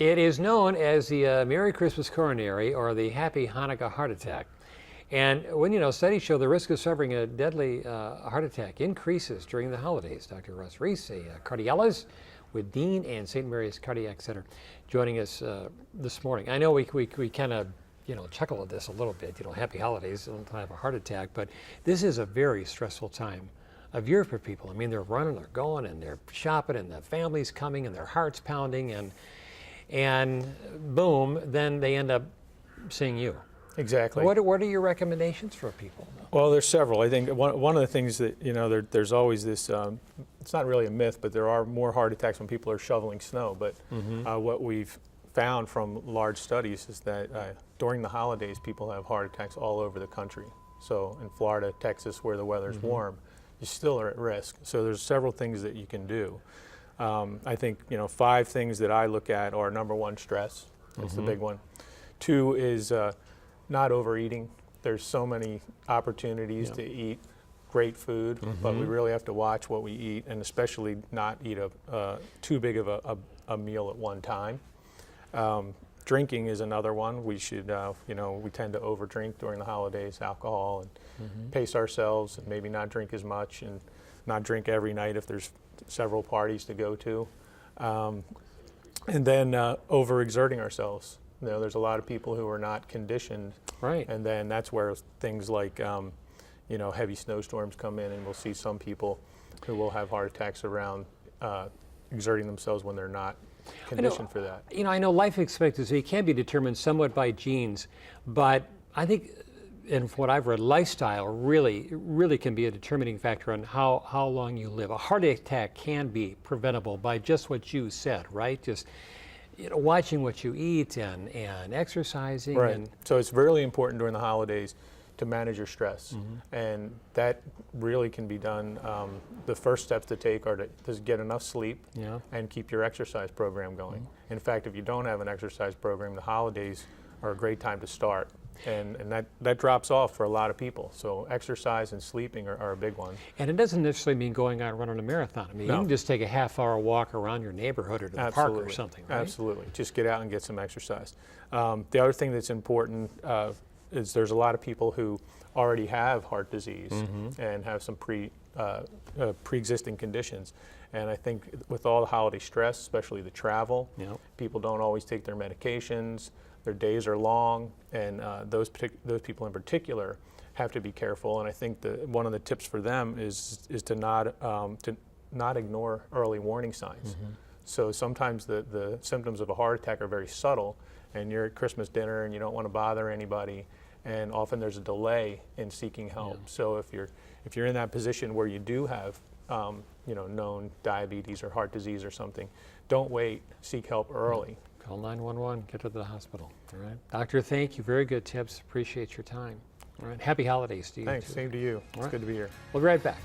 It is known as the Merry Christmas coronary or the Happy Hanukkah heart attack. And when studies show the risk of suffering a deadly heart attack increases during the holidays. Dr. Russ Reese, a cardiologist with Dean and St. Mary's Cardiac Center, joining us this morning. I know we kind of chuckle at this a little bit. Happy holidays, don't have a heart attack, but this is a very stressful time of year for people. I mean, they're running, they're going, and they're shopping, and the family's coming, and their heart's pounding, and boom, then they end up seeing you. Exactly. What are your recommendations for people? Well, there's several. I think one of the things that, there's always this, it's not really a myth, but there are more heart attacks when people are shoveling snow. But what we've found from large studies is that during the holidays, people have heart attacks all over the country. So in Florida, Texas, where the weather's warm, you still are at risk. So there's several things that you can do. I think 5 things that I look at are: number 1, stress. That's the big one. 2 is not overeating. There's so many opportunities to eat great food, but we really have to watch what we eat, and especially not eat too big of a meal at one time. Drinking is another one. We should, we tend to overdrink during the holidays, alcohol, and pace ourselves, and maybe not drink as much, and not drink every night if there's several parties to go to. And then overexerting ourselves. There's a lot of people who are not conditioned, right? And then that's where things like, heavy snowstorms come in, and we'll see some people who will have heart attacks around exerting themselves when they're not conditioned for that. I know life expectancy can be determined somewhat by genes, but I think, and from what I've read, lifestyle really can be a determining factor on how long you live. A heart attack can be preventable by just what you said, right? Just watching what you eat and exercising. Right. And so it's really important during the holidays to manage your stress, and that really can be done. The first steps to take are to get enough sleep and keep your exercise program going. In fact, if you don't have an exercise program, the holidays are a great time to start, and that drops off for a lot of people. So exercise and sleeping are a big one. And it doesn't necessarily mean going out and running a marathon. I mean, you can just take a half-hour walk around your neighborhood or to the park or something, right? Absolutely. Just get out and get some exercise. The other thing that's important is there's a lot of people who already have heart disease and have some pre-existing conditions. And I think with all the holiday stress, especially the travel, people don't always take their medications. Their days are long, and those people in particular have to be careful. And I think one of the tips for them is to not ignore early warning signs. So sometimes the symptoms of a heart attack are very subtle, and you're at Christmas dinner and you don't want to bother anybody, and often there's a delay in seeking help. So if you're in that position where you do have known diabetes or heart disease or something, don't wait. Seek help early. Call 911, get to the hospital. All right. Doctor, thank you. Very good tips. Appreciate your time. All right. Happy holidays to you. Thanks. Too. Same to you. It's good to be here. We'll be right back.